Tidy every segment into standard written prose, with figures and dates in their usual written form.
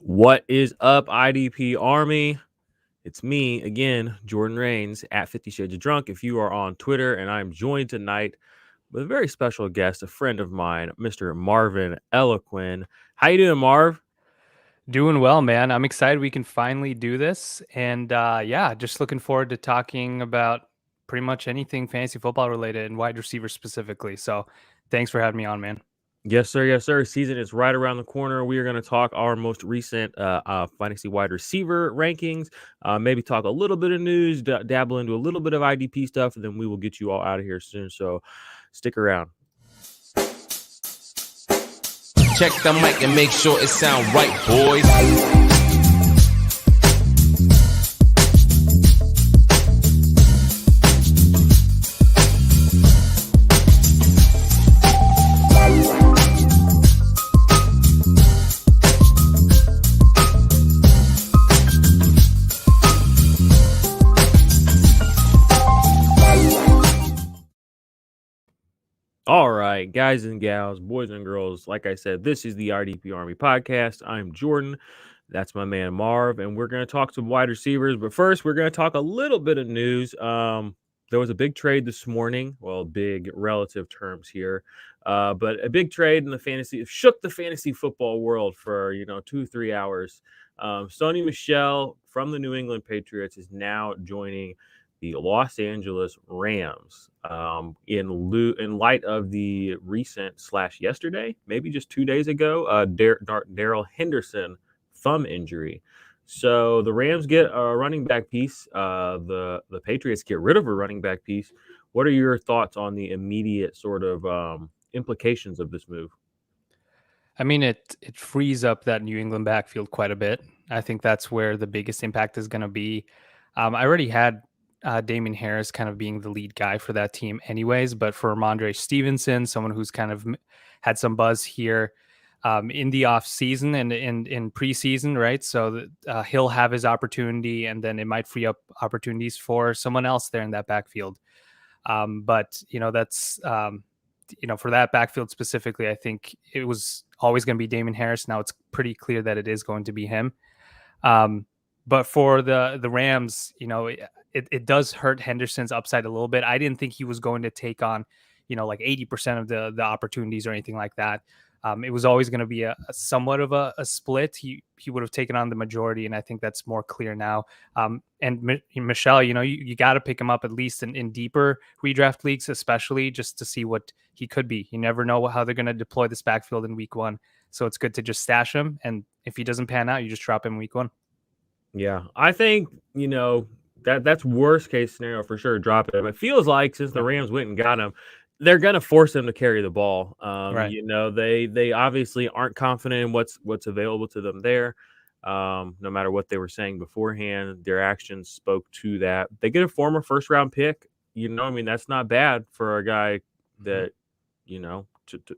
What is up, IDP Army? It's me again, Jordan Rains at 50 Shades of Drunk. If you are on Twitter, and I'm joined tonight with a very special guest, a friend of mine, Mr. Marvin Elequin. How you doing, Marv? Doing well, man. I'm excited we can finally do this. And just looking forward to talking about pretty much anything fantasy football related and wide receiver specifically. So thanks for having me on, man. Yes, sir. Yes, sir. Season is right around the corner. We are going to talk our most recent fantasy wide receiver rankings, maybe talk a little bit of news, dabble into a little bit of IDP stuff, and then we will get you all out of here soon. So stick around. Check the mic and make sure it sound right, boys. All right, guys and gals, boys and girls, like I said, this is the RDP Army podcast. I'm Jordan. That's my man Marv, and we're going to talk some wide receivers. But first, we're going to talk a little bit of news. There was a big trade this morning. Well, big relative terms here, but a big trade in the fantasy shook the fantasy football world for 2-3 hours. Sony Michel from the New England Patriots is now joining the Los Angeles Rams in light of the recent / yesterday, maybe just 2 days ago, Darrell Henderson thumb injury. So the Rams get a running back piece. The Patriots get rid of a running back piece. What are your thoughts on the immediate sort of implications of this move? I mean, it frees up that New England backfield quite a bit. I think that's where the biggest impact is going to be. I already had Damien Harris kind of being the lead guy for that team anyways, but for Ramondre Stevenson, someone who's kind of had some buzz here in the off season and in preseason, right? So he'll have his opportunity, and then it might free up opportunities for someone else there in that backfield. But that's for that backfield specifically, I think it was always going to be Damien Harris. Now it's pretty clear that it is going to be him. But for the Rams, it does hurt Henderson's upside a little bit. I didn't think he was going to take on, like 80% of the opportunities or anything like that. It was always going to be a somewhat of a split. He would have taken on the majority, and I think that's more clear now. And Michelle, you got to pick him up at least in deeper redraft leagues, especially just to see what he could be. You never know how they're going to deploy this backfield in week one. So it's good to just stash him. And if he doesn't pan out, you just drop him week one. Yeah, I think, that's worst case scenario for sure. Drop him. It feels like since the Rams went and got him, they're going to force him to carry the ball. Right. They obviously aren't confident in what's available to them there. No matter what they were saying beforehand, their actions spoke to that. They get a former first round pick. That's not bad for a guy that, you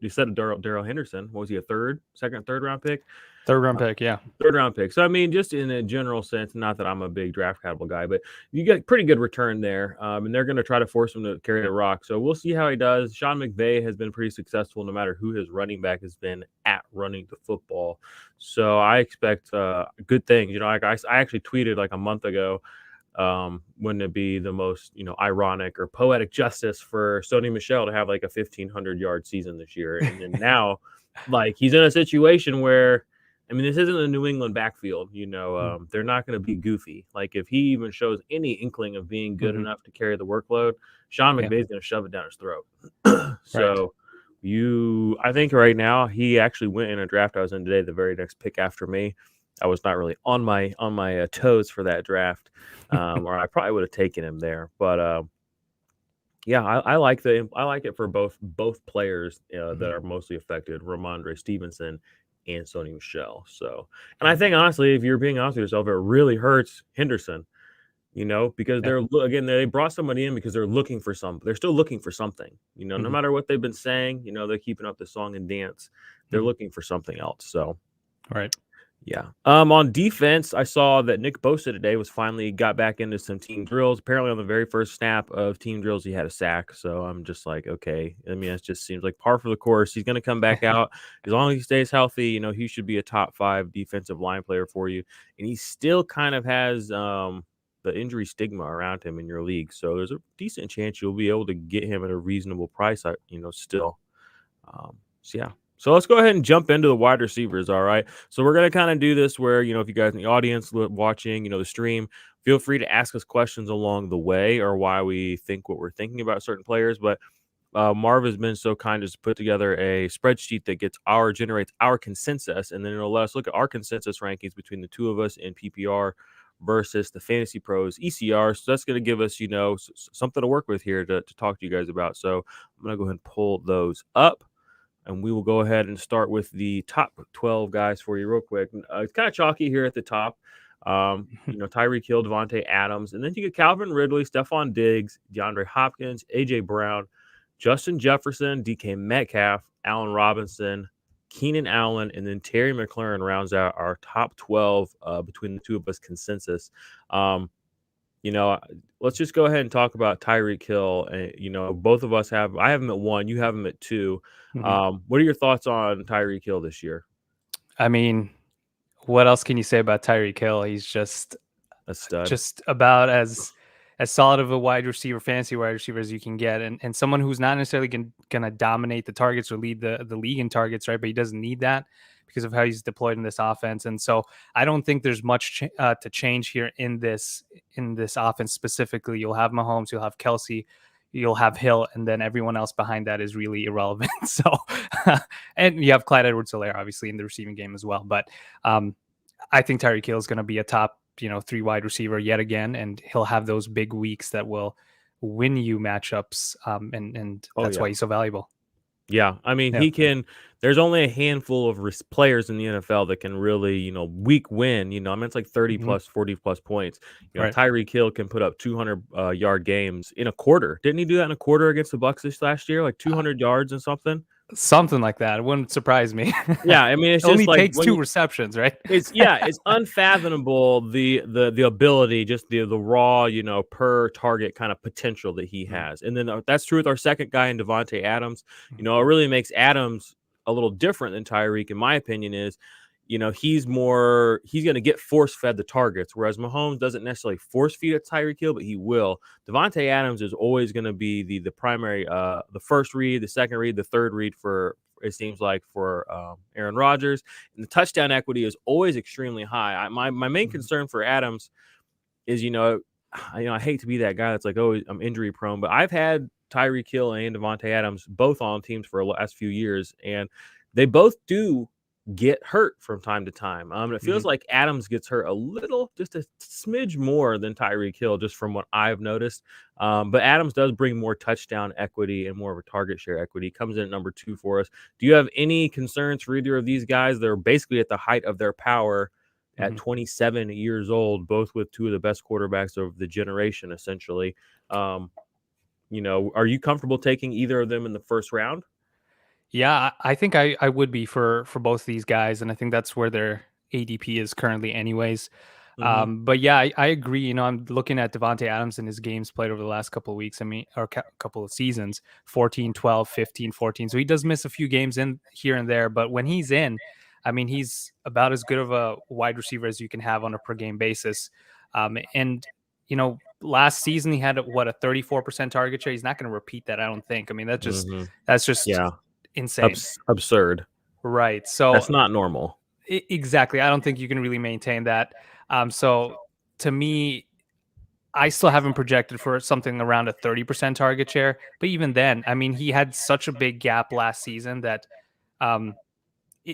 said Darrell Henderson. What was he, a third round pick? Third round pick, yeah. Third round pick. So, just in a general sense, not that I'm a big draft capital guy, but you get pretty good return there. And they're going to try to force him to carry the rock. So we'll see how he does. Sean McVay has been pretty successful no matter who his running back has been at running the football. So I expect good things. I actually tweeted like a month ago, wouldn't it be the most, ironic or poetic justice for Sony Michel to have like a 1,500-yard season this year? And then now, like, he's in a situation where, this isn't a New England backfield. They're not going to be goofy. Like, if he even shows any inkling of being good enough to carry the workload, Sean McVay's going to shove it down his throat. So I think right now he actually went in a draft I was in today, the very next pick after me. I was not really on my toes for that draft, or I probably would have taken him there. But I like it for both players that are mostly affected, Ramondre Stevenson and Sony Michel. So, and I think honestly, if you're being honest with yourself, it really hurts Henderson, because they brought somebody in because they're looking for something. They're still looking for something, no matter what they've been saying, they're keeping up the song and dance. They're looking for something else. So, right. Yeah. On defense, I saw that Nick Bosa today finally got back into some team drills. Apparently, on the very first snap of team drills, he had a sack. So I'm just like, okay. I mean, it just seems like par for the course. He's going to come back out as long as he stays healthy. He should be a top 5 defensive line player for you. And he still kind of has the injury stigma around him in your league. So there's a decent chance you'll be able to get him at a reasonable price. Still. So yeah. So let's go ahead and jump into the wide receivers. All right. So we're going to kind of do this where, if you guys in the audience watching, the stream, feel free to ask us questions along the way or why we think what we're thinking about certain players. But Marv has been so kind as to put together a spreadsheet that generates our consensus. And then it'll let us look at our consensus rankings between the two of us in PPR versus the Fantasy Pros ECR. So that's going to give us, something to work with here to talk to you guys about. So I'm going to go ahead and pull those up. And we will go ahead and start with the top 12 guys for you real quick. It's kind of chalky here at the top. Tyreek Hill, Devontae Adams. And then you get Calvin Ridley, Stephon Diggs, DeAndre Hopkins, A.J. Brown, Justin Jefferson, DK Metcalf, Allen Robinson, Keenan Allen, and then Terry McLaurin rounds out our top 12 between the two of us consensus. Let's just go ahead and talk about Tyreek Hill. Both of us I have him at 1, you have him at 2. Mm-hmm. What are your thoughts on Tyreek Hill this year? I mean, what else can you say about Tyreek Hill? He's just a stud, just about as solid of a fantasy wide receiver as you can get, and someone who's not necessarily gonna dominate the targets or lead the league in targets, right? But he doesn't need that because of how he's deployed in this offense. And so I don't think there's much to change here in this offense specifically. You'll have Mahomes, you'll have Kelsey, you'll have Hill, and then everyone else behind that is really irrelevant. So, and you have Clyde Edwards-Helaire obviously in the receiving game as well. But I think Tyreek Hill is going to be a top 3 wide receiver yet again, and he'll have those big weeks that will win you matchups, and that's why he's so valuable. Yeah, I mean, he can. There's only a handful of players in the NFL that can really, week win. I mean, it's like 30 plus, 40 plus points. Right. Tyreek Hill can put up 200 yard games in a quarter. Didn't he do that in a quarter against the Bucs this last year? Like 200 yards and something. Something like that. It wouldn't surprise me. Yeah, I mean, it's it only just like takes 2 receptions, right? It's unfathomable the ability, just the raw, per target kind of potential that he has. And then that's true with our second guy in Devontae Adams. It really makes Adams a little different than Tyreek, in my opinion, is he's going to get force fed the targets, whereas Mahomes doesn't necessarily force feed a Tyreek Hill, but he will. Devontae Adams is always going to be the primary, the first read, the second read, the third read for, it seems like, for Aaron Rodgers. And the touchdown equity is always extremely high. My main concern for Adams is, I hate to be that guy that's like, oh, I'm injury prone, but I've had Tyreek Hill and Devontae Adams both on teams for the last few years, and they both do get hurt from time to time. It feels like Adams gets hurt just a smidge more than Tyreek Hill, just from what I've noticed. But Adams does bring more touchdown equity and more of a target share equity. Comes in at number 2 for us. Do you have any concerns for either of these guys? They're basically at the height of their power at 27 years old, both with 2 of the best quarterbacks of the generation, essentially. Are you comfortable taking either of them in the first round? Yeah, I think I would be for both of these guys, and I think that's where their ADP is currently anyways. But yeah, I agree. I'm looking at Devontae Adams and his games played over the last couple of weeks. I mean, or couple of seasons, 14, 12, 15, 14. So he does miss a few games in here and there, but when he's in, I mean, he's about as good of a wide receiver as you can have on a per game basis. And last season he had a 34% target share. He's not going to repeat that, I don't think. I mean, that's just insane, absurd, right? So that's not normal. Exactly. I don't think you can really maintain that. So to me, I still haven't projected for something around a 30% target share. But even then, I mean, he had such a big gap last season that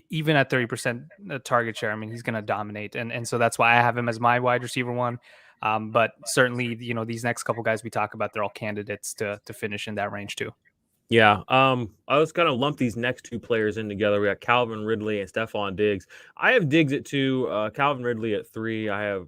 even at 30% target share, I mean, he's going to dominate. And so that's why I have him as my wide receiver 1. But certainly, these next couple guys we talk about, they're all candidates to finish in that range too. Yeah, I was going to lump these next 2 players in together. We got Calvin Ridley and Stephon Diggs. I have Diggs at 2, Calvin Ridley at 3. I have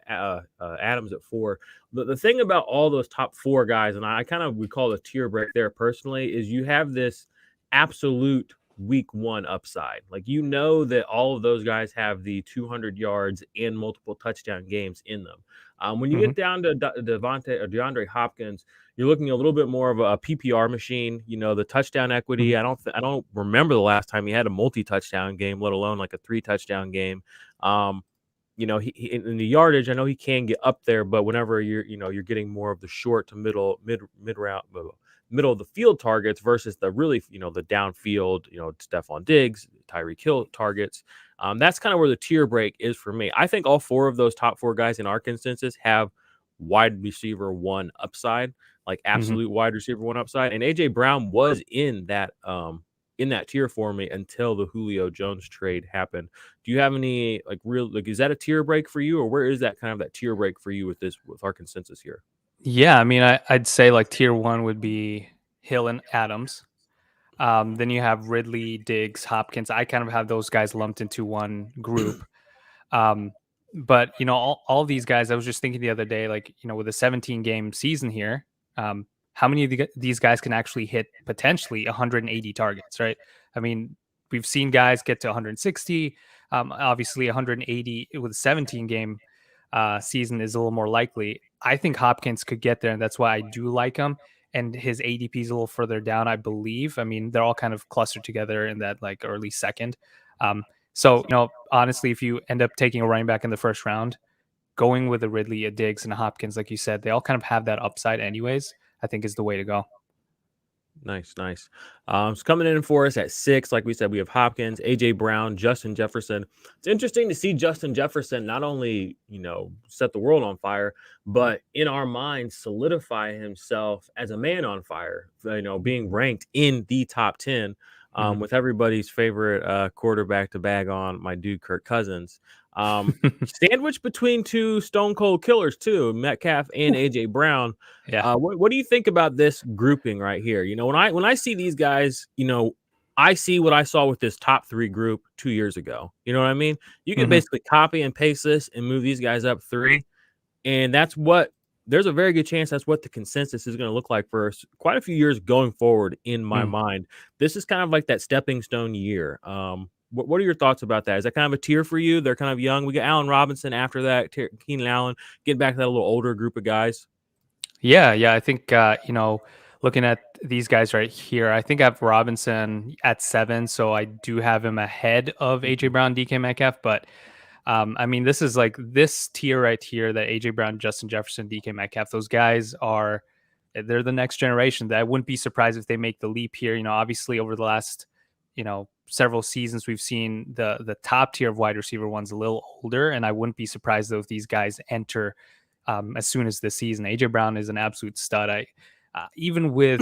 Adams at 4. The thing about all those top 4 guys, and I kind of would call a tier break there personally, is you have this absolute week one upside. Like, you know that all of those guys have the 200 yards and multiple touchdown games in them. When you Mhm. get down to DeAndre Hopkins, you're looking a little bit more of a PPR machine. You know, the touchdown equity. Mhm. I don't remember the last time he had a multi-touchdown game, let alone like a 3-touchdown game. You know, he in the yardage, I know he can get up there, but whenever you're getting more of the short to mid round, middle of the field targets versus the really, the downfield, Stephon Diggs, Tyreek Hill targets. That's kind of where the tier break is for me. I think all four of those top four guys in our consensus have wide receiver one upside, like Mhm. absolute wide receiver one upside. And AJ Brown was in that tier for me until the Julio Jones trade happened. Do you have any is that a tier break for you, or where is that kind of that tier break for you with our consensus here? Yeah, I mean, I'd say like tier one would be Hill and Adams. Then you have Ridley, Diggs, Hopkins. I kind of have those guys lumped into one group. Um, but all these guys, I was just thinking the other day, like, with a 17 game season here, how many of these guys can actually hit potentially 180 targets, right? I mean, we've seen guys get to 160. Obviously, 180 with a 17 game season is a little more likely. I think Hopkins could get there, and that's why I do like him. And his ADP is a little further down, I believe. I mean, they're all kind of clustered together in that like early second. So, honestly, if you end up taking a running back in the first round, going with a Ridley, a Diggs, and a Hopkins, like you said, they all kind of have that upside anyways, I think is the way to go. Nice, nice. So coming in for us at 6, like we said, we have Hopkins, AJ Brown, Justin Jefferson. It's interesting to see Justin Jefferson not only, set the world on fire, but in our minds solidify himself as a man on fire, being ranked in the top 10, Mhm. with everybody's favorite quarterback to bag on, my dude Kirk Cousins. Sandwiched between two stone cold killers too, Metcalf and AJ Brown. Yeah. What do you think about this grouping right here? When I see these guys, I see what I saw with this top 3 group 2 years ago. You know what I mean? You can Mhm. basically copy and paste this and move these guys up 3, and there's a very good chance that's what the consensus is going to look like for quite a few years going forward. In my Mm. mind, this is kind of like that stepping stone year. What are your thoughts about that? Is that kind of a tier for you? They're kind of young. We got Allen Robinson after that, Keenan Allen, getting back to that little older group of guys. Yeah. I think, looking at these guys right here, I think I have Robinson at 7. So I do have him ahead of AJ Mhm. Brown, DK Metcalf. But I mean, this is like this tier right here that AJ Brown, Justin Jefferson, DK Metcalf, those guys they're the next generation. That I wouldn't be surprised if they make the leap here. Obviously over the last, several seasons, we've seen the top tier of wide receiver ones a little older. And I wouldn't be surprised though if these guys enter as soon as this season. AJ Brown is an absolute stud. Even with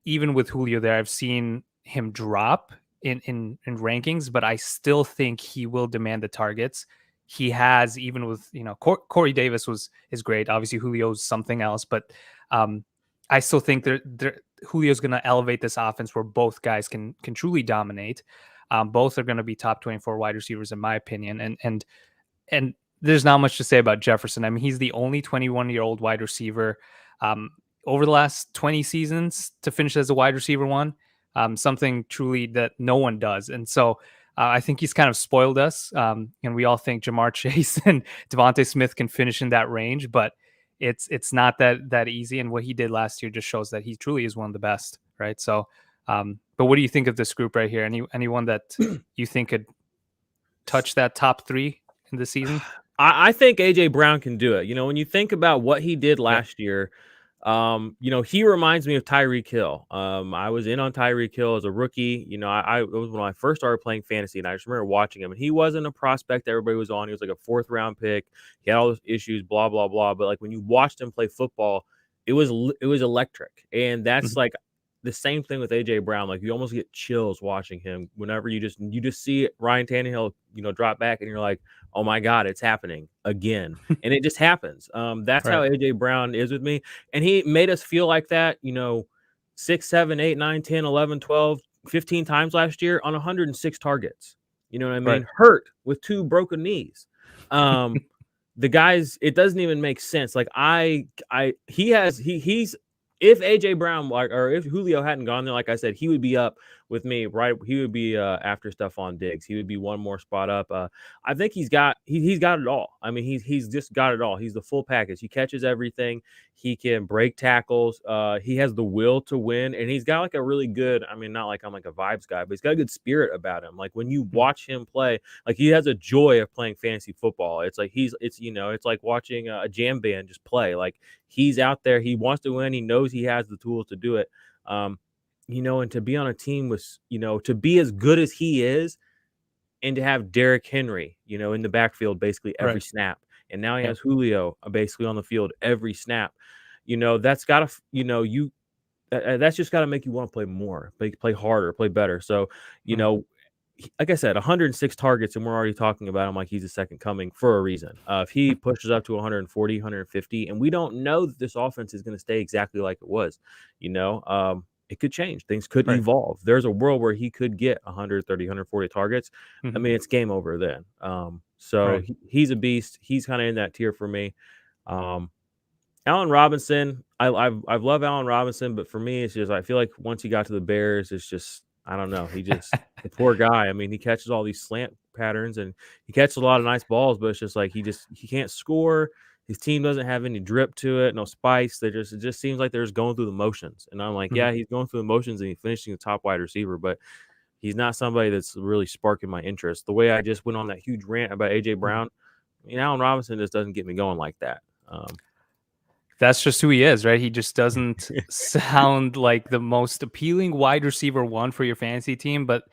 Julio there, I've seen him drop in rankings, but I still think he will demand the targets. He has, even with Corey Davis is great. Obviously, Julio's something else, but I still think Julio's going to elevate this offense where both guys can truly dominate. Both are going to be top 24 wide receivers in my opinion, and there's not much to say about Jefferson. I mean, he's the only 21-year-old wide receiver over the last 20 seasons to finish as a wide receiver one, something truly that no one does. And so I think he's kind of spoiled us. And we all think Jamar Chase and Devontae Smith can finish in that range, but it's not that easy. And what he did last year just shows that he truly is one of the best, right? So, but what do you think of this group right here? Anyone that you think could touch that top 3 in the season? I think AJ Brown can do it. When you think about what he did Yeah. last year, he reminds me of Tyreek Hill. I was in on Tyreek Hill as a rookie. It was when I first started playing fantasy, and I just remember watching him. And he wasn't a prospect that everybody was on. He was like a 4th round pick. He had all those issues, blah blah blah. But like when you watched him play football, it was electric. And that's Mhm. like the same thing with AJ Brown. Like you almost get chills watching him whenever you just see Ryan Tannehill, drop back, and you're like, oh my God, it's happening again. And it just happens. That's how Right. AJ Brown is with me. And he made us feel like that, 6, 7, 8, 9, 10, 11, 12, 15 times last year on 106 targets. You know what I Right. mean? Hurt with 2 broken knees. The guys, it doesn't even make sense. Like he's if AJ Brown or if Julio hadn't gone there, like I said, he would be up with me, right, he would be after Stephon Diggs. He would be one more spot up. I think he's got it all. I mean, he's just got it all. He's the full package. He catches everything. He can break tackles. He has the will to win, and he's got like a really good. I mean, not like I'm like a vibes guy, but he's got a good spirit about him. Like when you watch him play, like he has a joy of playing fantasy football. It's like it's like watching a jam band just play. Like he's out there. He wants to win. He knows he has the tools to do it. And to be on a team with, to be as good as he is, and to have Derrick Henry, in the backfield basically every snap. And now he has Julio basically on the field every snap. That's got to, that's just got to make you want to play more, play harder, play better. So, like I said, 106 targets, and we're already talking about him like he's a second coming for a reason. If he pushes up to 140, 150, and we don't know that this offense is going to stay exactly like it was, it could change. Things could evolve. There's a world where he could get 130, 140 targets. I mean, it's game over then. He's a beast. He's kind of in that tier for me. Allen Robinson, I've loved Allen Robinson, but for me, it's just I feel like once he got to the Bears, it's just I don't know. He just the poor guy. I mean, he catches all these slant patterns and he catches a lot of nice balls, but it's just like he can't score. His team doesn't have any drip to it, no spice. It just seems like they're just going through the motions. And I'm like, yeah, he's going through the motions and he's finishing the top wide receiver, but he's not somebody that's really sparking my interest. The way I just went on that huge rant about AJ Brown, Allen Robinson just doesn't get me going like that. That's just who he is, right? He just doesn't sound like the most appealing wide receiver one for your fantasy team, but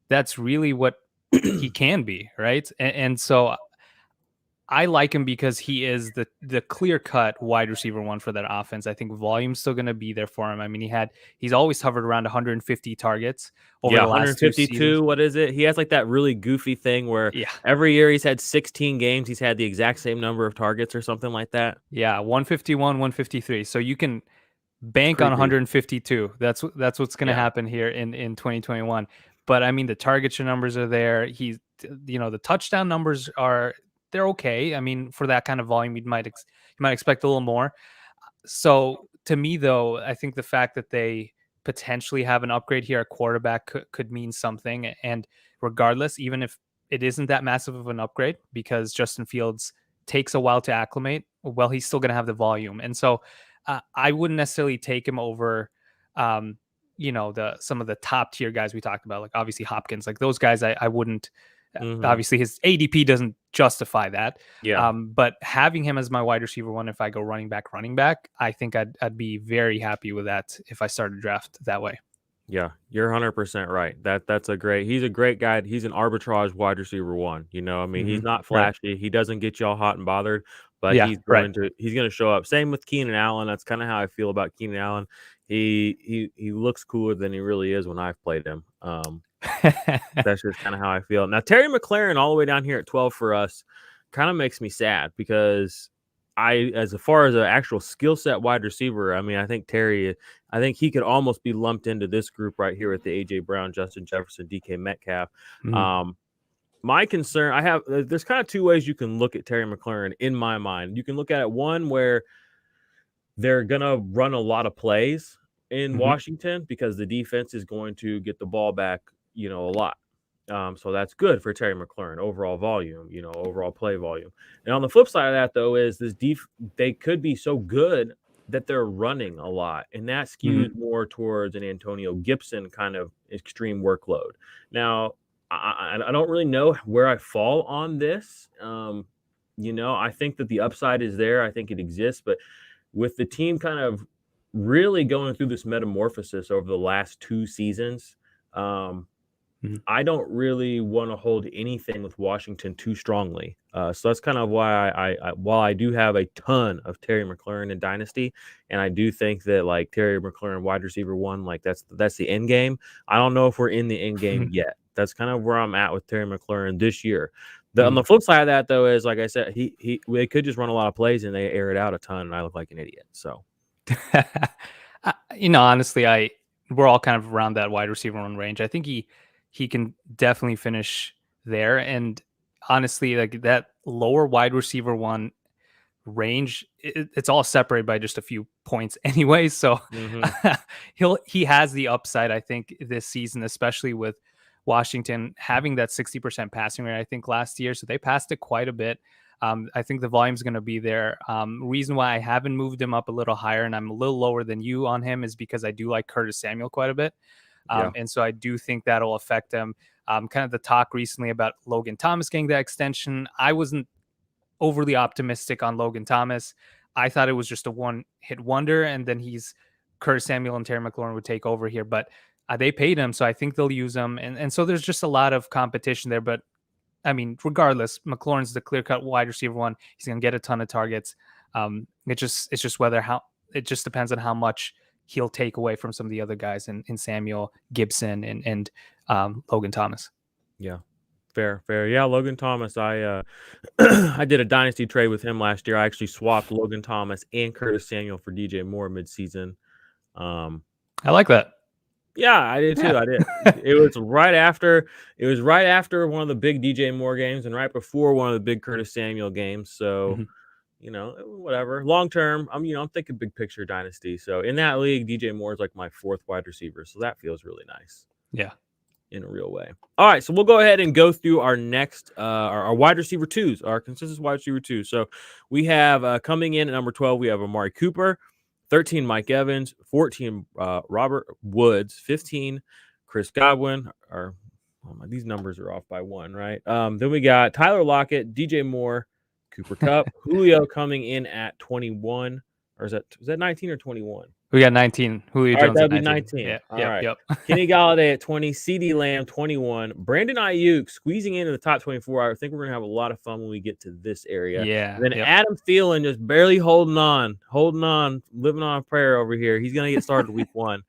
that's really what he can be, right? And so I like him because he is the clear-cut wide receiver one for that offense. I think volume's still going to be there for him. I mean, he's always hovered around 150 targets over the last 152. What is it? He has like that really goofy thing where every year he's had 16 games. He's had the exact same number of targets or something like that. Yeah, 151, 153. So you can bank on 152. That's what's going to happen here in 2021. But I mean, the target share numbers are there. He's, the touchdown numbers they're okay. I mean, for that kind of volume, you might expect a little more. So to me, though, I think the fact that they potentially have an upgrade here at quarterback could mean something. And regardless, even if it isn't that massive of an upgrade, because Justin Fields takes a while to acclimate, well, he's still going to have the volume. And so I wouldn't necessarily take him over, some of the top tier guys we talked about, like obviously Hopkins, like those guys, I wouldn't. Obviously, his ADP doesn't justify that. Yeah. But having him as my wide receiver one, if I go running back, I think I'd be very happy with that if I started draft that way. Yeah, you're 100% right. He's a great guy. He's an arbitrage wide receiver one. I mean, he's not flashy. He doesn't get you all hot and bothered, but he's going to show up. Same with Keenan Allen. That's kind of how I feel about Keenan Allen. He looks cooler than he really is when I've played him. That's just kind of how I feel. Now, Terry McLaurin all the way down here at 12 for us kind of makes me sad because as far as an actual skill set wide receiver, I mean, I think he could almost be lumped into this group right here with the AJ Brown, Justin Jefferson, DK Metcalf. My concern there's kind of two ways you can look at Terry McLaurin in my mind. You can look at it one where they're going to run a lot of plays in Washington because the defense is going to get the ball back, a lot. So that's good for Terry McLaurin, overall volume, overall play volume. And on the flip side of that, though, is they could be so good that they're running a lot. And that skews more towards an Antonio Gibson kind of extreme workload. Now, I don't really know where I fall on this. I think that the upside is there. I think it exists. But with the team kind of really going through this metamorphosis over the last two seasons, I don't really want to hold anything with Washington too strongly. So that's kind of why while I do have a ton of Terry McLaurin in Dynasty, and I do think that like Terry McLaurin wide receiver one, like that's the end game. I don't know if we're in the end game yet. That's kind of where I'm at with Terry McLaurin this year. On the flip side of that, though, is like I said, they could just run a lot of plays and they air it out a ton, and I look like an idiot. So, honestly, we're all kind of around that wide receiver one range. I think he can definitely finish there. And honestly, like that lower wide receiver one range, it's all separated by just a few points anyway. So he has the upside, I think, this season, especially with Washington having that 60% passing rate, I think, last year. So they passed it quite a bit. I think the volume's going to be there. Reason why I haven't moved him up a little higher and I'm a little lower than you on him is because I do like Curtis Samuel quite a bit. And so I do think that'll affect him. Kind of the talk recently about Logan Thomas getting that extension. I wasn't overly optimistic on Logan Thomas. I thought it was just a one-hit wonder, and then Curtis Samuel and Terry McLaurin would take over here. But they paid him, so I think they'll use him. And so there's just a lot of competition there. But I mean, regardless, McLaurin's the clear-cut wide receiver one. He's going to get a ton of targets. It just depends on how much he'll take away from some of the other guys in Samuel, Gibson, and Logan Thomas. Yeah, fair. Yeah, Logan Thomas. I I did a dynasty trade with him last year. I actually swapped Logan Thomas and Curtis Samuel for DJ Moore midseason. I like that. Yeah, I did too. Yeah. I did. It was right after one of the big DJ Moore games and right before one of the big Curtis Samuel games. So, whatever. Long term, I'm thinking big picture dynasty. So in that league, DJ Moore is like my fourth wide receiver. So that feels really nice. Yeah. In a real way. All right, so we'll go ahead and go through our next our wide receiver twos, our consensus wide receiver twos. So we have coming in at number 12, we have Amari Cooper, 13 Mike Evans, 14 Robert Woods, 15 Chris Godwin. These numbers are off by one, right? Then we got Tyler Lockett, DJ Moore, Cooper Kupp, Julio coming in at 21, or is that 19 or 21? We got 19. Julio Jones that'd at be 19. Yeah, All right. Kenny Galladay at 20. CeeDee Lamb 21. Brandon Ayuk squeezing into the top 24. I think we're gonna have a lot of fun when we get to this area. Yeah. And then Adam Thielen just barely holding on, living on a prayer over here. He's gonna get started week one.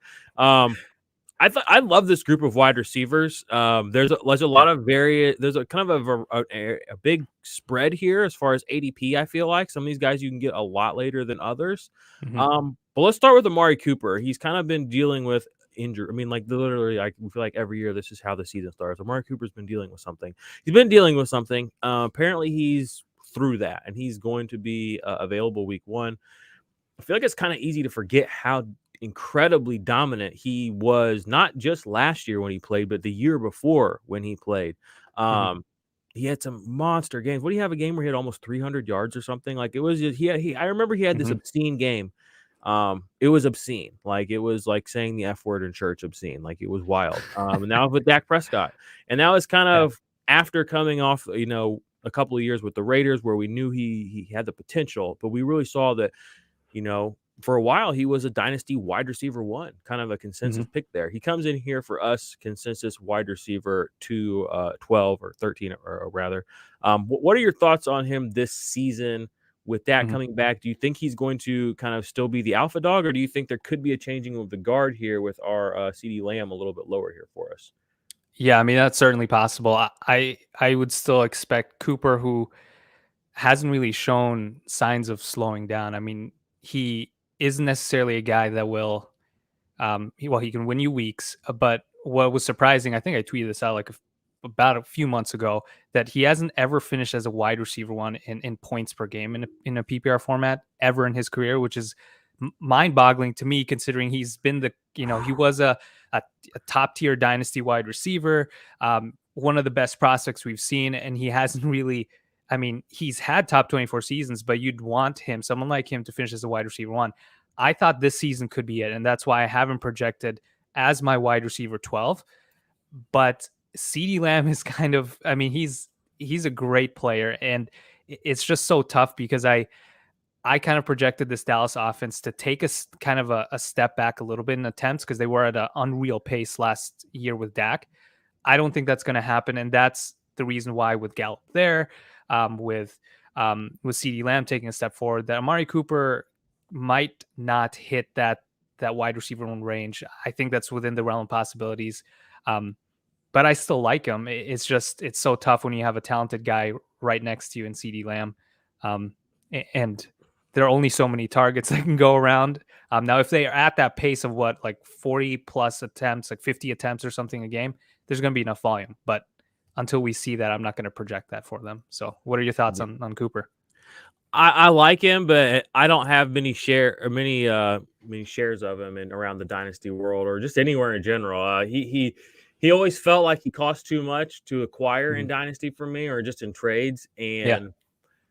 I love this group of wide receivers. There's a lot of there's a kind of a big spread here as far as ADP. I feel like some of these guys you can get a lot later than others. But let's start with Amari Cooper. He's kind of been dealing with injury. I mean, like literally, we feel like every year this is how the season starts. Amari Cooper's been dealing with something. Apparently, he's through that, and he's going to be available week one. I feel like it's kind of easy to forget how incredibly dominant he was, not just last year when he played, but the year before when he played. He had some monster games. What do you have, a game where he had almost 300 yards or something? Like it was just, I remember he had this obscene game. It was obscene. Like it was like saying the F word in church obscene. Like it was wild. And now with Dak Prescott. And that was kind of after coming off, a couple of years with the Raiders where we knew he had the potential, but we really saw that, for a while, he was a dynasty wide receiver one, kind of a consensus pick there. He comes in here for us, consensus wide receiver 12 or 13, or rather. What are your thoughts on him this season with that coming back? Do you think he's going to kind of still be the alpha dog, or do you think there could be a changing of the guard here with our CeeDee Lamb a little bit lower here for us? Yeah, I mean, that's certainly possible. I would still expect Cooper, who hasn't really shown signs of slowing down. I mean, he isn't necessarily a guy that will, he can win you weeks, but what was surprising, I think I tweeted this out like about a few months ago, that he hasn't ever finished as a wide receiver one in points per game in a PPR format ever in his career, which is mind-boggling to me, considering he's been he was a top tier dynasty wide receiver, one of the best prospects we've seen, and he hasn't really. I mean, he's had top 24 seasons, but you'd want someone like him, to finish as a wide receiver one. I thought this season could be it, and that's why I haven't projected as my wide receiver 12. But CeeDee Lamb is kind of, I mean, he's a great player, and it's just so tough because I kind of projected this Dallas offense to take a kind of a step back a little bit in attempts because they were at an unreal pace last year with Dak. I don't think that's going to happen, and that's the reason why with Gallup there, with CeeDee Lamb taking a step forward, that Amari Cooper might not hit that wide receiver one range. I think that's within the realm of possibilities. But I still like him. It's so tough when you have a talented guy right next to you in CeeDee Lamb. And there are only so many targets that can go around. Now, if they are at that pace of like 40 plus attempts, like 50 attempts or something a game, there's going to be enough volume. But until we see that, I'm not going to project that for them. So what are your thoughts on Cooper? I like him, but I don't have many shares of him in around the dynasty world or just anywhere in general. He always felt like he cost too much to acquire in Mhm. dynasty for me, or just in trades, Yeah. and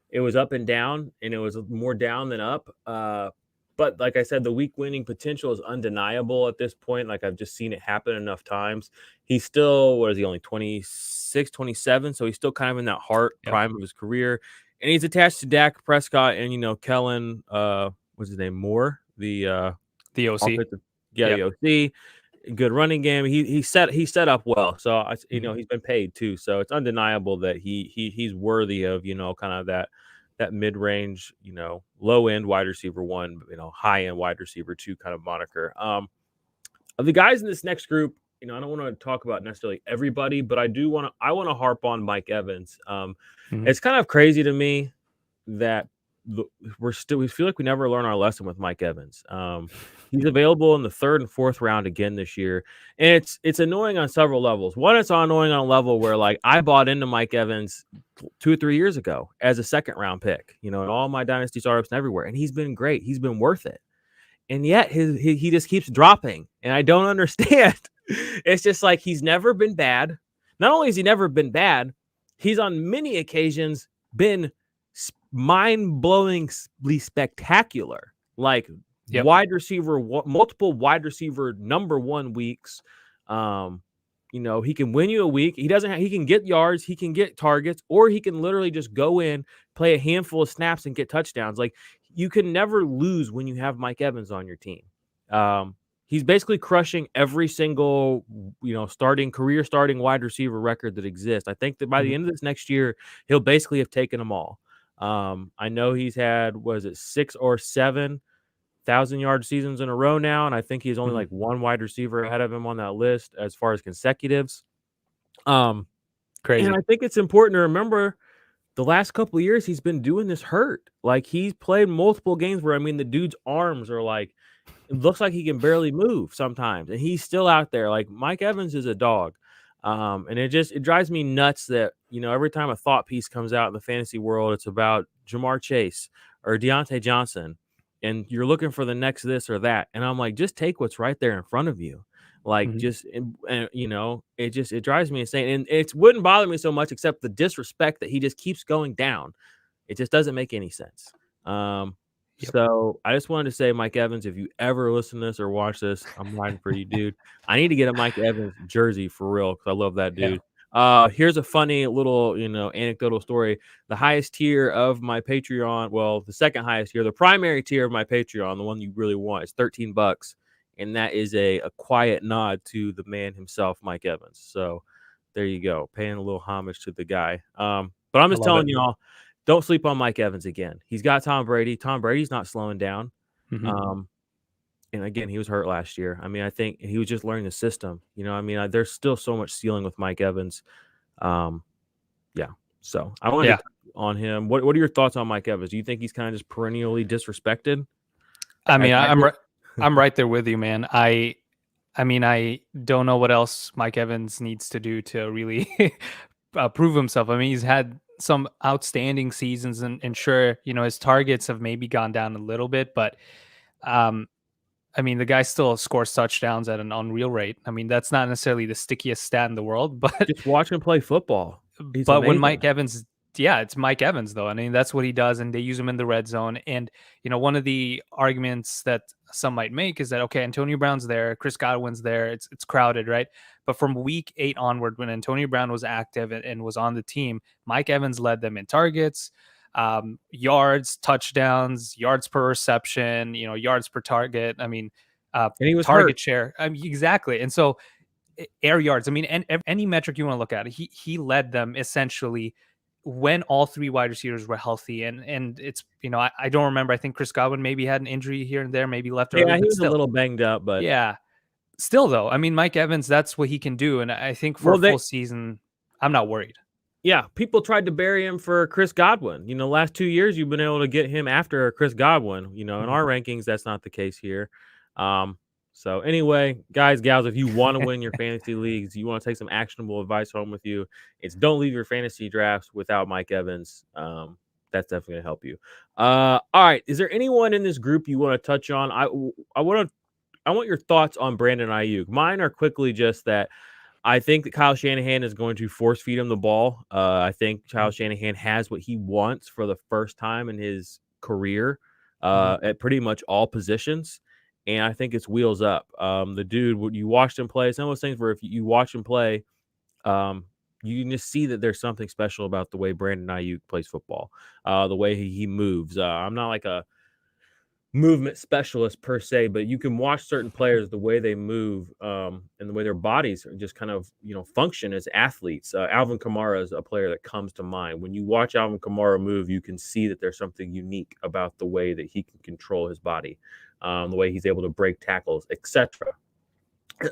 it was up and down, and it was more down than up. But like I said, the week winning potential is undeniable at this point. Like I've just seen it happen enough times. He's still, what is he, only 26, 27? So he's still kind of in that heart Yep. prime of his career. And he's attached to Dak Prescott and, Kellen, what's his name? Moore, the The OC. offensive, yeah, Yep. the OC. Good running game. He set up well. So Mhm. he's been paid too. So it's undeniable that he's worthy of, kind of that mid-range, low end wide receiver one, high end wide receiver two kind of moniker. Of the guys in this next group, I don't want to talk about necessarily everybody, but I want to harp on Mike Evans. Mhm. It's kind of crazy to me that we feel like we never learn our lesson with Mike Evans. He's available in the third and fourth round again this year, and it's annoying on several levels. One, it's annoying on a level where like I bought into Mike Evans 2 or 3 years ago as a second round pick, in all my dynasty startups and everywhere, and he's been great. He's been worth it, and yet he just keeps dropping, and I don't understand. It's just like he's never been bad. Not only has he never been bad, he's on many occasions been mind-blowingly spectacular. Like Yep. multiple wide receiver number one weeks. He can win you a week. He can get yards, he can get targets, or he can literally just go in, play a handful of snaps and get touchdowns. Like you can never lose when you have Mike Evans on your team. He's basically crushing every single, starting wide receiver record that exists. I think that by the Mhm. end of this next year, he'll basically have taken them all. I know he's had, was it 6 or 7 1,000-yard seasons in a row now, and I think he's only Mhm. like one wide receiver ahead of him on that list as far as consecutives. Um, and Crazy. I think it's important to remember the last couple of years he's been doing this hurt. Like he's played multiple games where the dude's arms are like it looks like he can barely move sometimes, and he's still out there. Like Mike Evans is a dog. And it drives me nuts that, every time a thought piece comes out in the fantasy world, it's about Jamar Chase or Deontay Johnson, and you're looking for the next this or that. And I'm like, just take what's right there in front of you. Like Mhm. it drives me insane. And it wouldn't bother me so much except the disrespect that he just keeps going down. It just doesn't make any sense. Um, Yep. so I just wanted to say, Mike Evans, if you ever listen to this or watch this, I'm riding for you, dude. I need to get a Mike Evans jersey for real because I love that Yeah. dude. Here's a funny little, anecdotal story. The highest tier of my Patreon, well, the second highest tier, the primary tier of my Patreon, the one you really want, is $13, and that is a quiet nod to the man himself, Mike Evans. So there you go, paying a little homage to the guy. But I'm I just love it. telling y'all, don't sleep on Mike Evans again. He's got Tom Brady. Tom Brady's not slowing down. Mhm. And again, he was hurt last year. I think he was just learning the system. There's still so much ceiling with Mike Evans. Um, yeah. So I wanted Yeah. to touch on him. What are your thoughts on Mike Evans? Do you think he's kind of just perennially disrespected? I As mean, I do? I'm right there with you, man. I mean, I don't know what else Mike Evans needs to do to really prove himself. I mean, he's had some outstanding seasons, and sure, his targets have maybe gone down a little bit, but um, I mean, the guy still scores touchdowns at an unreal rate. I mean, that's not necessarily the stickiest stat in the world, but Just watch him play football. He's but when Mike amazing. Evans, yeah, it's Mike Evans though. I mean, that's what he does, and they use him in the red zone. And one of the arguments that some might make is that okay, Antonio Brown's there, Chris Godwin's there, it's crowded, right? But from week 8 onward, when Antonio Brown was active and was on the team, Mike Evans led them in targets, yards, touchdowns, yards per reception, yards per target. I mean, And he was hurt. target share. I mean, exactly. And so air yards. I mean, and any metric you want to look at, he led them essentially when all 3 wide receivers were healthy. And it's I don't remember. I think Chris Godwin maybe had an injury here and there, maybe left early, Yeah, he but was a still, little banged up, but yeah, still though. I mean, Mike Evans, that's what he can do, and I think for a well, full season, I'm not worried. yeah, people tried to bury him for Chris Godwin. Last 2 years you've been able to get him after Chris Godwin. In Mhm. our rankings, that's not the case here. Um, so anyway, guys, gals, if you want to win your fantasy leagues, you want to take some actionable advice home with you. It's don't leave your fantasy drafts without Mike Evans. that's definitely going to help you. All right. Is there anyone in this group you want to touch on? I want your thoughts on Brandon Ayuk. Mine are quickly just that I think that Kyle Shanahan is going to force feed him the ball. I think Kyle Shanahan has what he wants for the first time in his career at pretty much all positions. And I think it's wheels up. The dude, when you watched him play, some of those things where if you watch him play, you can just see that there's something special about the way Brandon Ayuk plays football, the way he moves. I'm not like a movement specialist per se, but you can watch certain players, the way they move, and the way their bodies are just kind of, function as athletes. Alvin Kamara is a player that comes to mind. When you watch Alvin Kamara move, you can see that there's something unique about the way that he can control his body, the way he's able to break tackles, etc.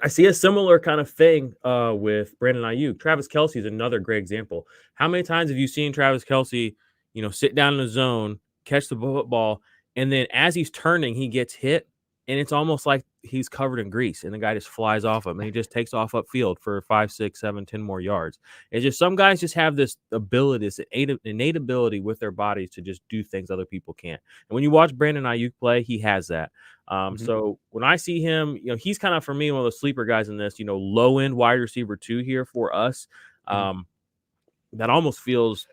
I see a similar kind of thing with Brandon Ayuk. Travis Kelce is another great example. How many times have you seen Travis Kelce, sit down in the zone, catch the football, and then as he's turning, he gets hit, and it's almost like he's covered in grease, and the guy just flies off him, and he just takes off upfield for 5, 6, 7, 10 more yards. It's just some guys just have this ability, this innate ability with their bodies to just do things other people can't. And when you watch Brandon Ayuk play, he has that. So when I see him, he's kind of, for me, one of the sleeper guys in this, low end wide receiver 2 here for us. That almost feels.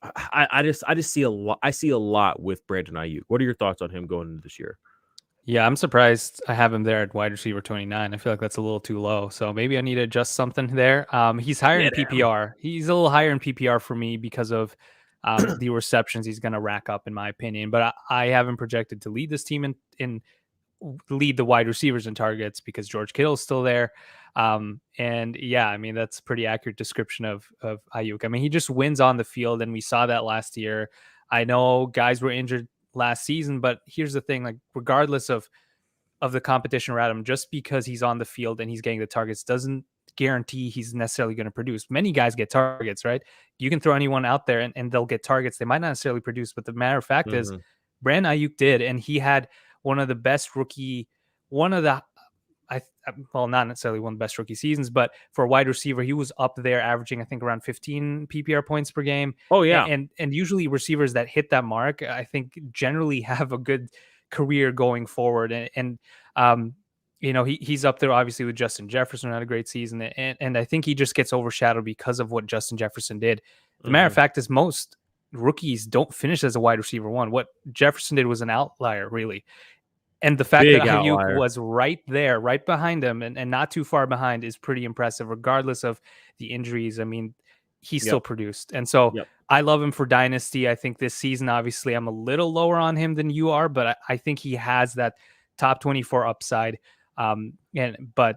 I just see a lot. I see a lot with Brandon Ayuk. What are your thoughts on him going into this year? Yeah, I'm surprised I have him there at wide receiver 29. I feel like that's a little too low. So maybe I need to adjust something there. He's higher in PPR. He's a little higher in PPR for me because of the receptions he's going to rack up, in my opinion. But I have him projected to lead this team in lead the wide receivers in targets because George Kittle's still there. And yeah, I mean, that's a pretty accurate description of Ayuk. I mean, he just wins on the field, and we saw that last year. I know guys were injured last season, but here's the thing, like, regardless of the competition around him, just because he's on the field and he's getting the targets doesn't guarantee he's necessarily going to produce. Many guys get targets, right? You can throw anyone out there and they'll get targets. They might not necessarily produce, but the matter of fact is Brandon Ayuk did, and he had one of the best well, not necessarily one of the best rookie seasons, but for a wide receiver, he was up there averaging, I think, around 15 PPR points per game. Oh yeah. And usually receivers that hit that mark, I think, generally have a good career going forward. And he's up there obviously with Justin Jefferson, had a great season. And I think he just gets overshadowed because of what Justin Jefferson did. The matter of fact is most rookies don't finish as a wide receiver 1. What Jefferson did was an outlier, really. And the fact that Ayuk was right there, right behind him, and not too far behind is pretty impressive, regardless of the injuries. I mean, he still produced. And so I love him for Dynasty. I think this season, obviously, I'm a little lower on him than you are, but I think he has that top 24 upside. But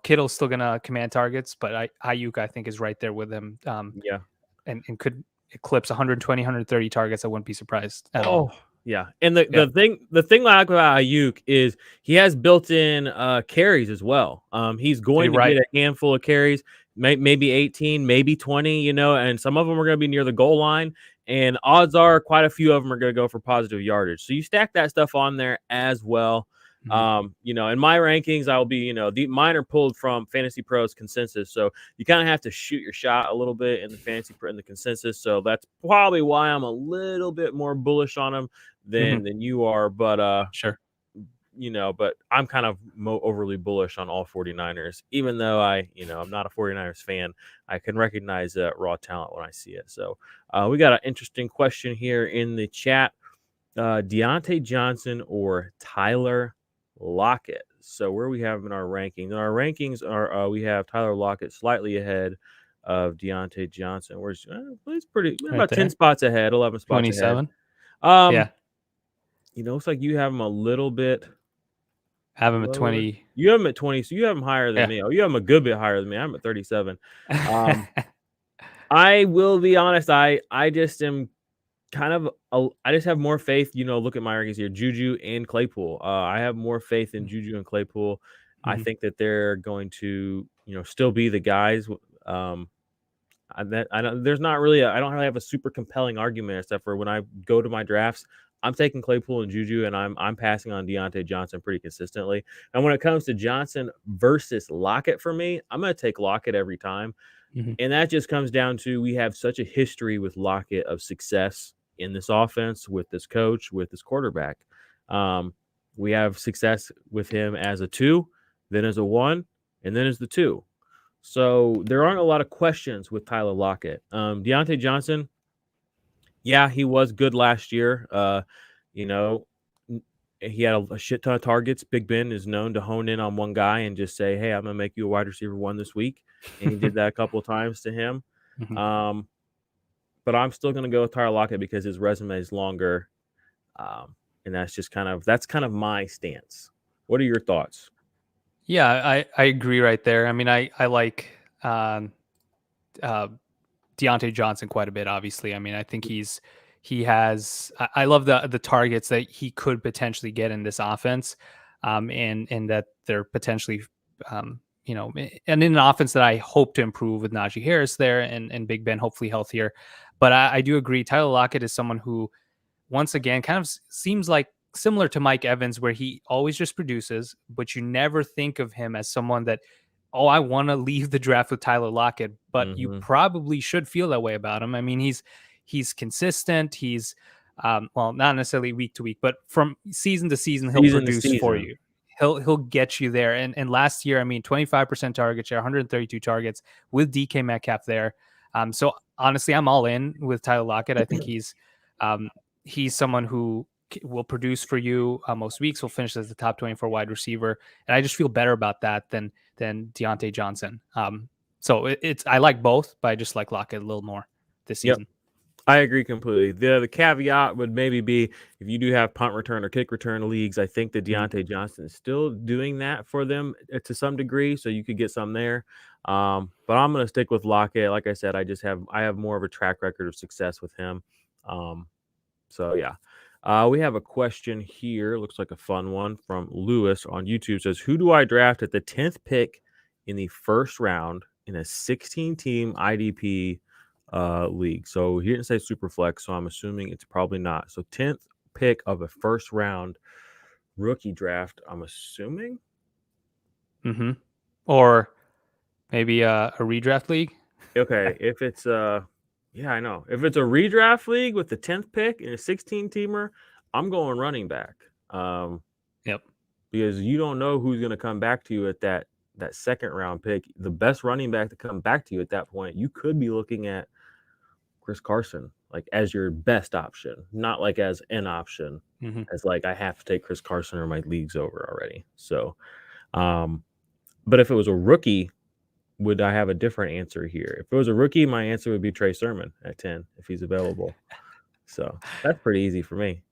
Kittle's still going to command targets, but Ayuk, I think, is right there with him. And could eclipse 120, 130 targets. I wouldn't be surprised at all. Yeah, and the thing I like about Ayuk is he has built-in carries as well. He's going to get a handful of carries, maybe 18, maybe 20, and some of them are going to be near the goal line. And odds are quite a few of them are going to go for positive yardage. So you stack that stuff on there as well. In my rankings, I'll be, mine are pulled from Fantasy Pros consensus. So you kind of have to shoot your shot a little bit in the consensus. So that's probably why I'm a little bit more bullish on him than you are. But sure. But I'm kind of overly bullish on all 49ers, even though I'm not a 49ers fan. I can recognize raw talent when I see it. So we got an interesting question here in the chat. Deontay Johnson or Tyler Lockett. So where we have in our rankings? Our rankings are we have Tyler Lockett slightly ahead of Deontay Johnson. Where's it's pretty about 10 spots ahead, 11 spots 27. ahead. Looks like you have him a little bit. Have him at 20. You have him at 20, so you have him higher than me. Oh, you have him a good bit higher than me. I'm at 37. I will be honest. I just am kind of I just have more faith. Look at my rankings here: Juju and Claypool. I have more faith in Juju and Claypool. I think that they're going to still be the guys. I don't really have a super compelling argument, except for when I go to my drafts, I'm taking Claypool and Juju, and I'm passing on Deontay Johnson pretty consistently. And when it comes to Johnson versus Lockett, for me, I'm going to take Lockett every time. And that just comes down to we have such a history with Lockett of success in this offense with this coach, with this quarterback. We have success with him as a 2, then as a 1, and then as the 2. So there aren't a lot of questions with Tyler Lockett. Deontay Johnson, yeah, he was good last year. He had a shit ton of targets. Big Ben is known to hone in on one guy and just say, hey, I'm going to make you a wide receiver 1 this week. And he did that a couple of times to him. Mm-hmm. But I'm still going to go with Tyler Lockett because his resume is longer. And that's kind of my stance. What are your thoughts? Yeah, I agree right there. I mean, I like Deontay Johnson quite a bit, obviously. I mean, I think I love the targets that he could potentially get in this offense, and that they're potentially, and in an offense that I hope to improve with Najee Harris there and Big Ben hopefully healthier. But I do agree, Tyler Lockett is someone who, once again, kind of seems like similar to Mike Evans, where he always just produces, but you never think of him as someone that, oh, I want to leave the draft with Tyler Lockett, but you probably should feel that way about him. I mean, he's consistent. He's well, not necessarily week to week, but from season to season, he'll produce for you. He'll get you there. And last year, I mean, 25% target share, 132 targets with DK Metcalf there. So honestly, I'm all in with Tyler Lockett. I think he's someone who will produce for you most weeks. Will finish as the top 24 wide receiver, and I just feel better about that than Deontay Johnson. So I like both, but I just like Lockett a little more this season. Yep. I agree completely. The caveat would maybe be if you do have punt return or kick return leagues, I think that Deontay Johnson is still doing that for them to some degree, so you could get some there. But I'm going to stick with Lockett. Like I said, I have more of a track record of success with him. So yeah. We have a question here. Looks like a fun one from Lewis on YouTube. It says, who do I draft at the 10th pick in the first round in a 16-team IDP league? So he didn't say super flex, so I'm assuming it's probably not. So 10th pick of a first round rookie draft, I'm assuming. Or maybe a redraft league. Okay, if it's yeah, I know. If it's a redraft league with the 10th pick in a 16-teamer, I'm going running back. Yep. Because you don't know who's going to come back to you at that second round pick. The best running back to come back to you at that point, you could be looking at Chris Carson like as your best option, not like as an option, as like I have to take Chris Carson or my league's over already. So, but if it was a rookie, would I have a different answer here? If it was a rookie, my answer would be Trey Sermon at 10 if he's available. So that's pretty easy for me.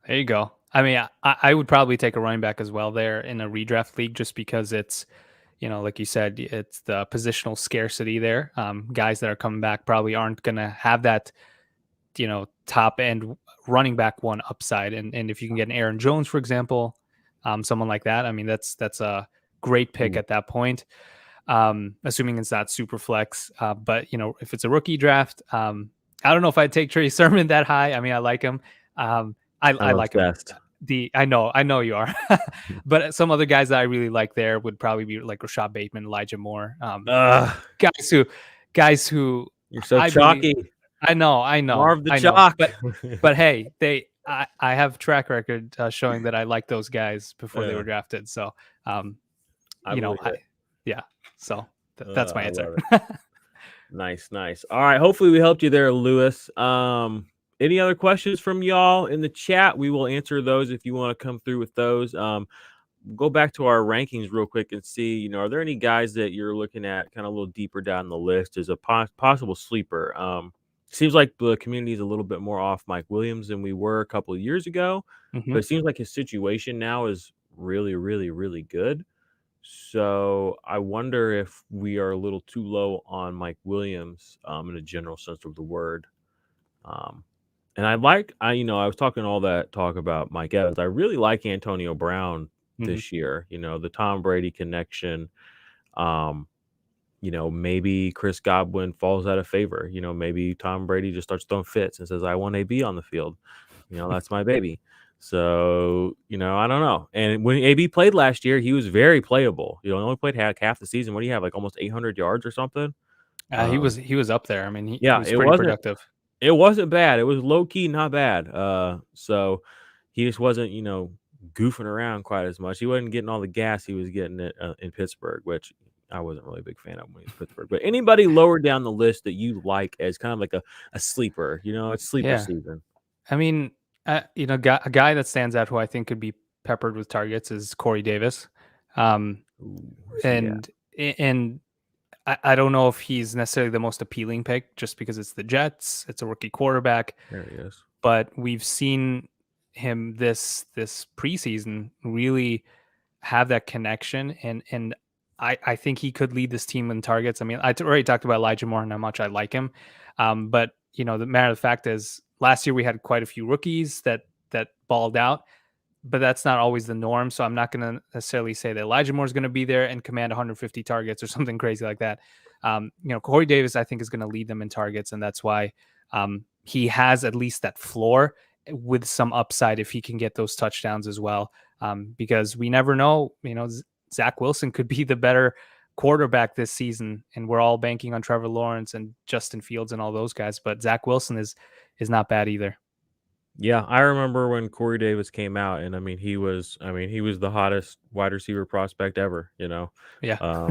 There you go. I mean, I would probably take a running back as well there in a redraft league, just because it's, like you said, it's the positional scarcity there. Guys that are coming back probably aren't going to have that, top end running back one upside. And if you can get an Aaron Jones, for example, someone like that, I mean, that's a great pick at that point. Assuming it's not super flex. But if it's a rookie draft, I don't know if I'd take Trey Sermon that high. I mean, I like him. I like him. I know you are, but some other guys that I really like there would probably be like Rashad Bateman, Elijah Moore, guys who you're so chalky. I know. Marv the chalk. But hey, I have track record showing that I like those guys before they were drafted. So, yeah. So that's my answer. Nice. All right. Hopefully we helped you there, Lewis. Any other questions from y'all in the chat? We will answer those if you want to come through with those. Go back to our rankings real quick and see, are there any guys that you're looking at kind of a little deeper down the list as a possible sleeper? Seems like the community is a little bit more off Mike Williams than we were a couple of years ago, but it seems like his situation now is really, really, really good. So I wonder if we are a little too low on Mike Williams in a general sense of the word. And I was talking all that talk about Mike Evans. I really like Antonio Brown this year. The Tom Brady connection. Maybe Chris Godwin falls out of favor. Maybe Tom Brady just starts throwing fits and says, I want AB on the field. That's my baby. So, I don't know. And when AB played last year, he was very playable. Only played half the season. What do you have? Like almost 800 yards or something? He was up there. I mean, he was it pretty productive. It wasn't bad. It was low key, not bad. So he just wasn't, goofing around quite as much. He wasn't getting all the gas he was getting it in Pittsburgh, which I wasn't really a big fan of when he was Pittsburgh. But anybody lower down the list that you like as kind of like a sleeper, it's sleeper Yeah. season. I mean, a guy that stands out who I think could be peppered with targets is Corey Davis. Where's he at? And I don't know if he's necessarily the most appealing pick just because it's the Jets, it's a rookie quarterback, There he is. but we've seen him this preseason really have that connection, and I think he could lead this team in targets. I mean, I already talked about Elijah Moore and how much I like him, but the matter of the fact is, last year we had quite a few rookies that balled out, but that's not always the norm. So I'm not going to necessarily say that Elijah Moore is going to be there and command 150 targets or something crazy like that. Corey Davis, I think, is going to lead them in targets, and that's why he has at least that floor with some upside if he can get those touchdowns as well. Because we never know, Zach Wilson could be the better quarterback this season, and we're all banking on Trevor Lawrence and Justin Fields and all those guys. But Zach Wilson is not bad either. Yeah, I remember when Corey Davis came out, and he was the hottest wide receiver prospect ever, Yeah.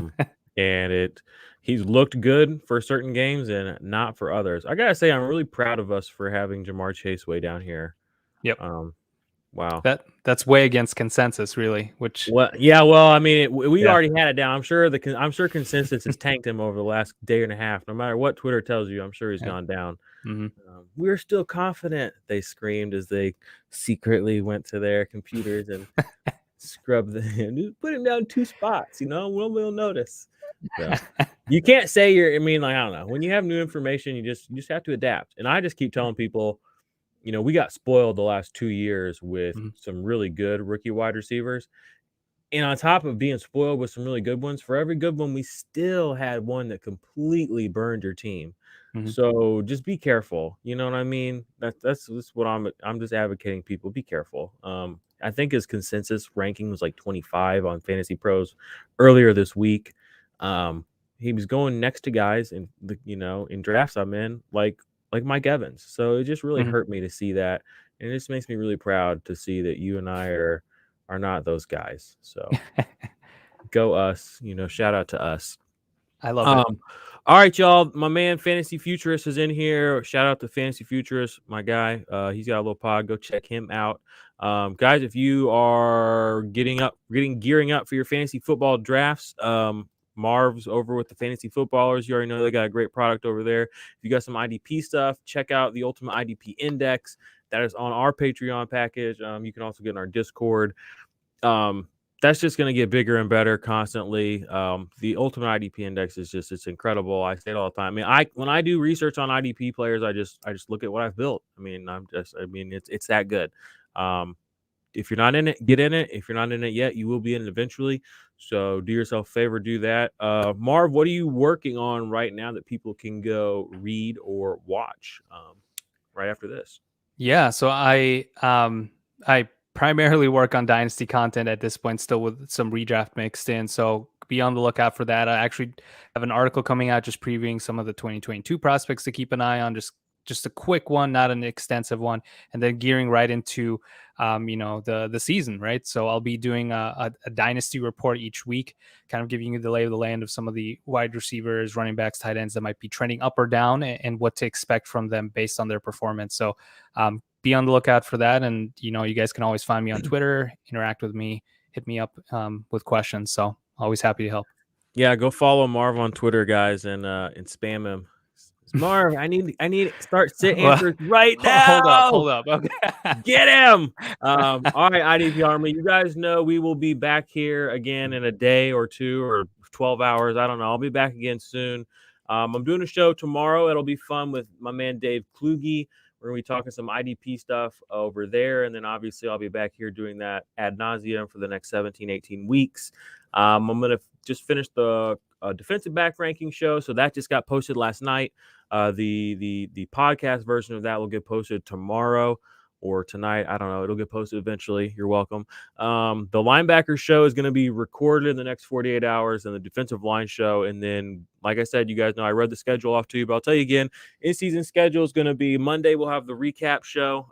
And he's looked good for certain games and not for others. I gotta say, I'm really proud of us for having Jamar Chase way down here. Yep. Wow. That's way against consensus, really. Which we already had it down. I'm sure consensus has tanked him over the last day and a half. No matter what Twitter tells you, I'm sure he's gone down. Mm-hmm. We're still confident, they screamed as they secretly went to their computers and scrubbed put him down 2 spots. We'll notice. So, you can't say I don't know. When you have new information, you just have to adapt. And I just keep telling people, we got spoiled the last 2 years with some really good rookie wide receivers. And on top of being spoiled with some really good ones, for every good one, we still had one that completely burned your team. Mm-hmm. So just be careful. You know what I mean? That's what I'm just advocating people. Be careful. I think his consensus ranking was like 25 on Fantasy Pros earlier this week. He was going next to guys in in drafts I'm in, like Mike Evans. So it just really hurt me to see that. And it just makes me really proud to see that you and I are not those guys. So go us, shout out to us. I love it. All right, y'all. My man Fantasy Futurist is in here. Shout out to Fantasy Futurist, my guy. He's got a little pod. Go check him out. Guys, if you are gearing up for your fantasy football drafts, Marv's over with the Fantasy Footballers. You already know they got a great product over there. If you got some IDP stuff, check out the Ultimate IDP Index. That is on our Patreon package. You can also get in our Discord. That's just going to get bigger and better constantly. The Ultimate IDP Index is it's incredible. I say it all the time. When I do research on IDP players, I just look at what I've built. It's that good. If you're not in it, get in it. If you're not in it yet, you will be in it eventually. So do yourself a favor, do that. Marv, what are you working on right now that people can go read or watch right after this? Yeah, so I primarily work on Dynasty content at this point, still with some redraft mixed in. So be on the lookout for that. I actually have an article coming out just previewing some of the 2022 prospects to keep an eye on. Just a quick one, not an extensive one, and then gearing right into the season, right? So I'll be doing a dynasty report each week, kind of giving you the lay of the land of some of the wide receivers, running backs, tight ends that might be trending up or down, and what to expect from them based on their performance. So be on the lookout for that, and you guys can always find me on Twitter, interact with me, hit me up with questions. So always happy to help. Yeah, go follow Marv on Twitter, guys, and spam him. Marv, I need to start sit answers right now. Hold up. Okay. Get him. All right, IDP Army. You guys know we will be back here again in a day or 2 or 12 hours. I don't know. I'll be back again soon. I'm doing a show tomorrow. It'll be fun with my man Dave Kluge. We're going to be talking some IDP stuff over there. And then obviously I'll be back here doing that ad nauseum for the next 17, 18 weeks. I'm going to just finish the defensive back ranking show. So that just got posted last night. The podcast version of that will get posted tomorrow. or tonight. I don't know. It'll get posted eventually. You're welcome. The linebacker show is going to be recorded in the next 48 hours, and the defensive line show. And then, like I said, you guys know I read the schedule off to you, but I'll tell you again, in-season schedule is going to be Monday. We'll have the recap show.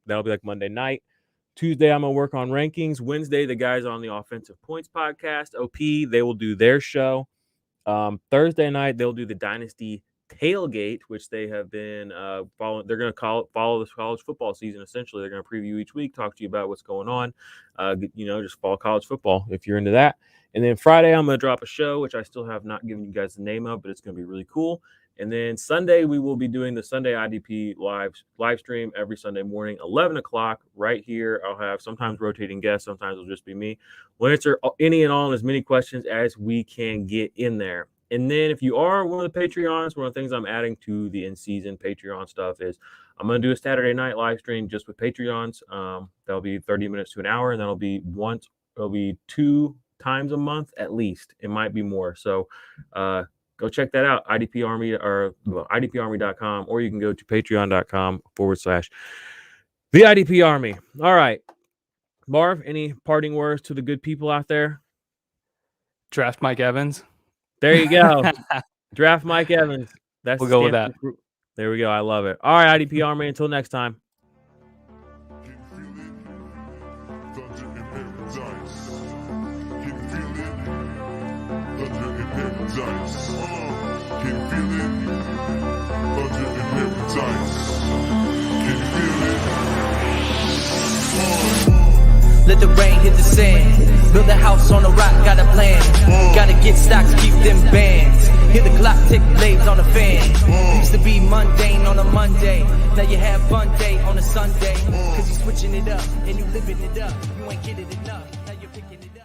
That'll be like Monday night. Tuesday, I'm going to work on rankings. Wednesday, the guys on the Offensive Points podcast, OP, they will do their show. Thursday night, they'll do the Dynasty Tailgate, which they have been following. They're going to follow this college football season. Essentially, they're going to preview each week, talk to you about what's going on. Just follow college football if you're into that. And then Friday, I'm going to drop a show, which I still have not given you guys the name of, but it's going to be really cool. And then Sunday, we will be doing the Sunday IDP live stream every Sunday morning, 11 o'clock, right here. I'll have sometimes rotating guests. Sometimes it'll just be me. We'll answer any and all and as many questions as we can get in there. And then if you are one of the Patreons, one of the things I'm adding to the in-season Patreon stuff is I'm going to do a Saturday night live stream just with Patreons. That'll be 30 minutes to an hour, and that'll be 2 times a month at least. It might be more. So go check that out, IDP Army or IDPArmy.com, or you can go to patreon.com/the IDP Army. All right. Marv, any parting words to the good people out there? Draft Mike Evans. There you go. Draft Mike Evans. We'll go with that. There we go. I love it. All right, IDP Army. Until next time. Let the rain hit the sand. Build a house on a rock, got a plan. Gotta get stocks, keep them bands. Hear the clock tick, blades on the fan. Used to be mundane on a Monday. Now you have fun day on a Sunday. Cause you're switching it up and you living it up. You ain't getting enough, now you're picking it up.